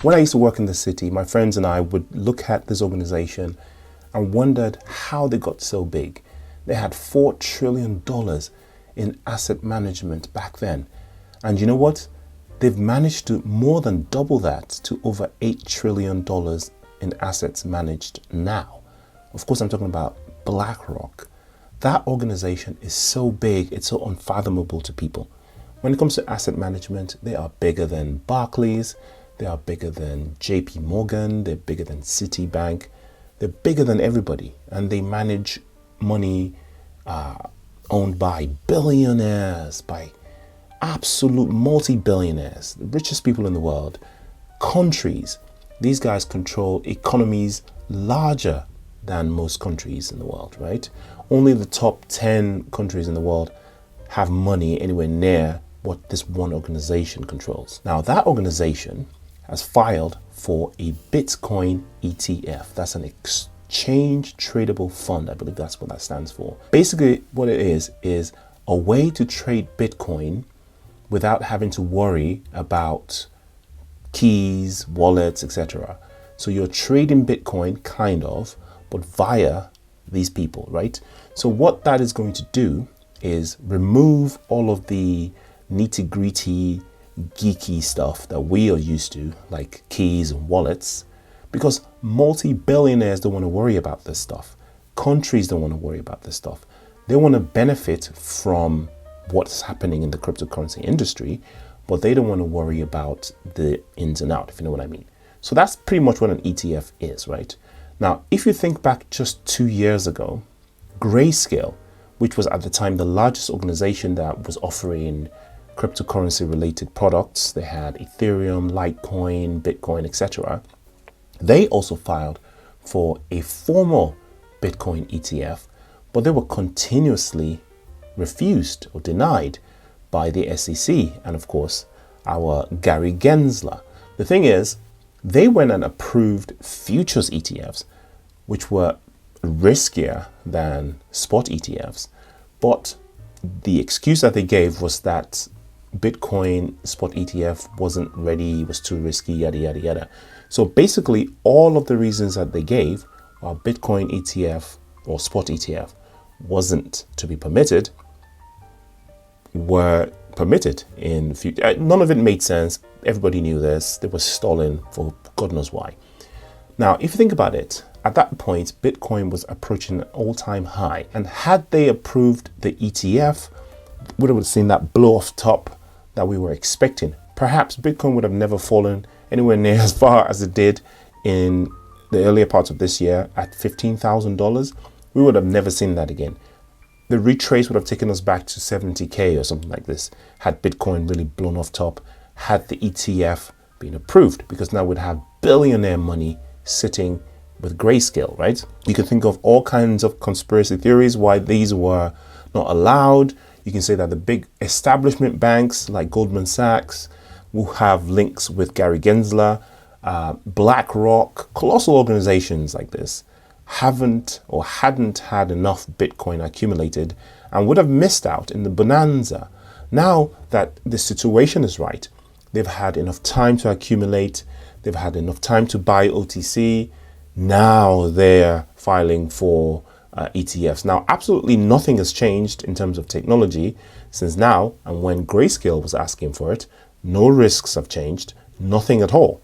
When I used to work in the city, my friends and I would look at this organization and wondered how they got so big. They had $4 trillion in asset management back then. And you know what? They've managed to more than double that to over $8 trillion in assets managed now. Of course, I'm talking about BlackRock. That organization is so big, it's so unfathomable to people. When it comes to asset management, they are bigger than Barclays, they are bigger than JP Morgan, they're bigger than Citibank, they're bigger than everybody, and they manage money owned by billionaires, by absolute multi-billionaires, the richest people in the world, countries. These guys control economies larger than most countries in the world, right? Only the top 10 countries in the world have money anywhere near what this one organization controls. Now, that organization has filed for a Bitcoin ETF. That's an exchange tradable fund. I believe that's what that stands for. Basically, what it is a way to trade Bitcoin without having to worry about keys, wallets, etc. So you're trading Bitcoin, kind of, but via these people, right? So what that is going to do is remove all of the nitty-gritty, geeky stuff that we are used to, like keys and wallets, because multi-billionaires don't want to worry about this stuff. Countries don't want to worry about this stuff. They want to benefit from what's happening in the cryptocurrency industry, but they don't want to worry about the ins and outs, if you know what I mean. So that's pretty much what an ETF is, right? Now, if you think back just 2 years ago, Grayscale, which was at the time the largest organization that was offering cryptocurrency related products, they had Ethereum, Litecoin, Bitcoin, etc. They also filed for a formal Bitcoin ETF, but they were continuously refused or denied by the SEC and, of course, our Gary Gensler. The thing is, they went and approved futures ETFs, which were riskier than spot ETFs, but the excuse that they gave was that Bitcoin spot ETF wasn't ready, was too risky, yada, yada, yada. So basically, all of the reasons that they gave, Bitcoin ETF or spot ETF wasn't to be permitted, were permitted in the future. None of it made sense. Everybody knew this. They were stalling for God knows why. Now, if you think about it, at that point, Bitcoin was approaching an all-time high. And had they approved the ETF, we would have seen that blow off top that we were expecting. Perhaps Bitcoin would have never fallen anywhere near as far as it did in the earlier parts of this year at $15,000. We would have never seen that again. The retrace would have taken us back to 70K or something like this, had Bitcoin really blown off top, had the ETF been approved, because now we'd have billionaire money sitting with Grayscale, right? You can think of all kinds of conspiracy theories why these were not allowed. You can say that the big establishment banks like Goldman Sachs will have links with Gary Gensler, BlackRock, colossal organizations like this hadn't had enough Bitcoin accumulated and would have missed out in the bonanza. Now that the situation is right, they've had enough time to accumulate, they've had enough time to buy OTC, now they're filing for ETFs. Now, absolutely nothing has changed in terms of technology since now, and when Grayscale was asking for it, no risks have changed, nothing at all.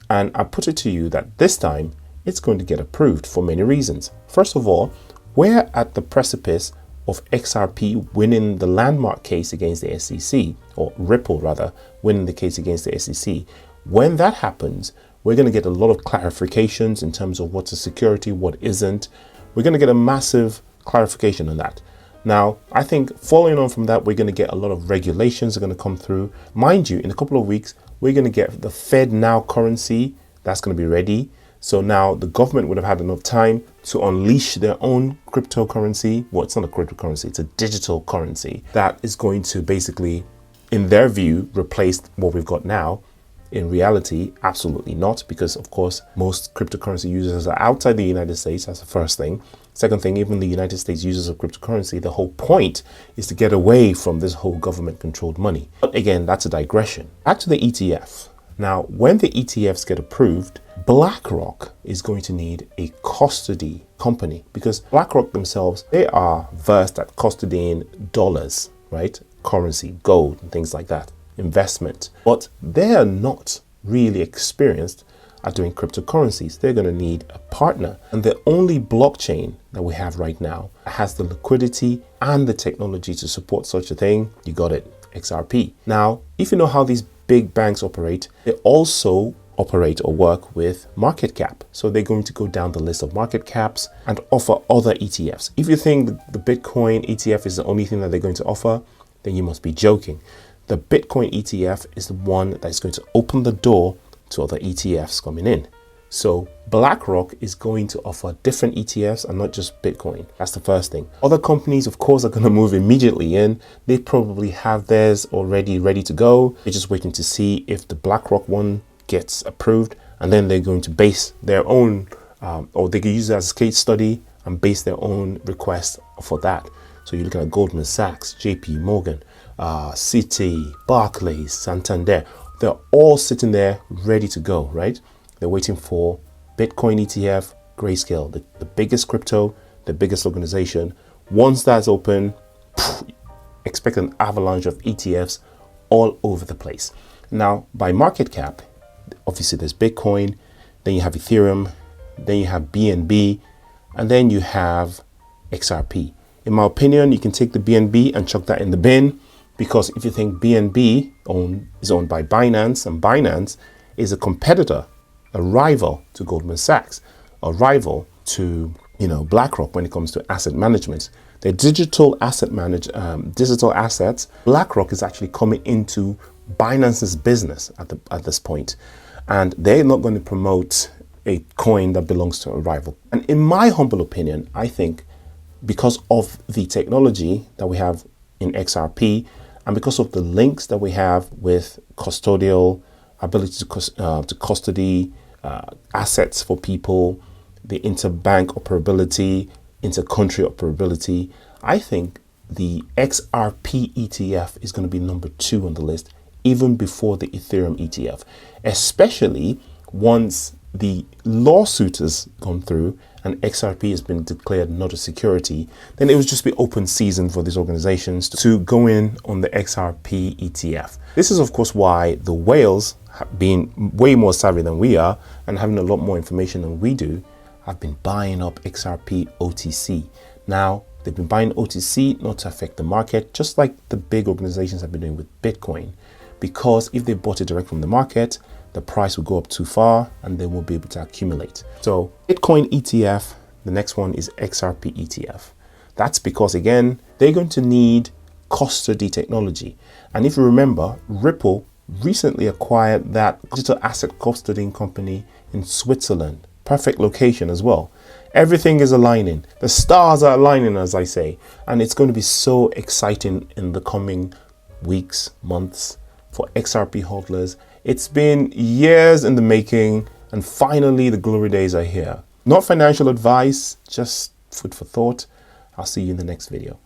And I put it to you that this time, it's going to get approved for many reasons. First of all, we're at the precipice of XRP winning the landmark case against the SEC, or Ripple rather, winning the case against the SEC. When that happens, we're going to get a lot of clarifications in terms of what's a security, what isn't. We're going to get a massive clarification on that. Now, I think following on from that, we're going to get a lot of regulations that are going to come through. Mind you, in a couple of weeks, we're going to get the Fed Now currency. That's going to be ready. So now the government would have had enough time to unleash their own cryptocurrency. Well, it's not a cryptocurrency, it's a digital currency that is going to basically, in their view, replace what we've got now. In reality, absolutely not, because of course, most cryptocurrency users are outside the United States. That's the first thing. Second thing, even the United States users of cryptocurrency, the whole point is to get away from this whole government controlled money. But again, that's a digression. Back to the ETF. Now, when the ETFs get approved, BlackRock is going to need a custody company, because BlackRock themselves, they are versed at custodying dollars, right? Currency, gold, and things like that, investment. But they are not really experienced at doing cryptocurrencies. They're going to need a partner. And the only blockchain that we have right now has the liquidity and the technology to support such a thing. You got it, XRP. Now, if you know how these big banks operate, they also operate or work with market cap. So they're going to go down the list of market caps and offer other ETFs. If you think the Bitcoin ETF is the only thing that they're going to offer, then you must be joking. The Bitcoin ETF is the one that's going to open the door to other ETFs coming in. So BlackRock is going to offer different ETFs and not just Bitcoin. That's the first thing. Other companies, of course, are going to move immediately in. They probably have theirs already ready to go. They're just waiting to see if the BlackRock one gets approved, and then they're going to base their own, or they can use it as a case study and base their own request for that. So you're looking at Goldman Sachs, JP Morgan, Citi, Barclays, Santander. They're all sitting there ready to go, right? They're waiting for Bitcoin ETF, Grayscale, the biggest crypto, the biggest organization. Once that's open, expect an avalanche of ETFs all over the place. Now, by market cap, obviously there's Bitcoin, then you have Ethereum, then you have BNB, and then you have XRP. In my opinion, you can take the BNB and chuck that in the bin, because if you think BNB is owned by Binance, and Binance is a competitor, a rival to Goldman Sachs, a rival to BlackRock when it comes to asset management. The digital assets, BlackRock is actually coming into Binance's business at this point, and they're not going to promote a coin that belongs to a rival. And in my humble opinion, I think because of the technology that we have in XRP, and because of the links that we have with custodial ability to custody assets for people, the interbank operability, intercountry operability, I think the XRP ETF is going to be number 2 on the list, even before the Ethereum ETF, especially once the lawsuit has gone through and XRP has been declared not a security. Then it would just be open season for these organizations to go in on the XRP ETF. This is, of course, why the whales, being way more savvy than we are and having a lot more information than we do, have been buying up XRP OTC. Now, they've been buying OTC not to affect the market, just like the big organizations have been doing with Bitcoin. Because if they bought it direct from the market, the price will go up too far and they won't be able to accumulate. So Bitcoin ETF, the next one is XRP ETF. That's because, again, they're going to need custody technology. And if you remember, Ripple recently acquired that digital asset custodying company in Switzerland. Perfect location as well. Everything is aligning. The stars are aligning, as I say. And it's going to be so exciting in the coming weeks, months for XRP holders. It's been years in the making, and finally the glory days are here. Not financial advice, just food for thought. I'll see you in the next video.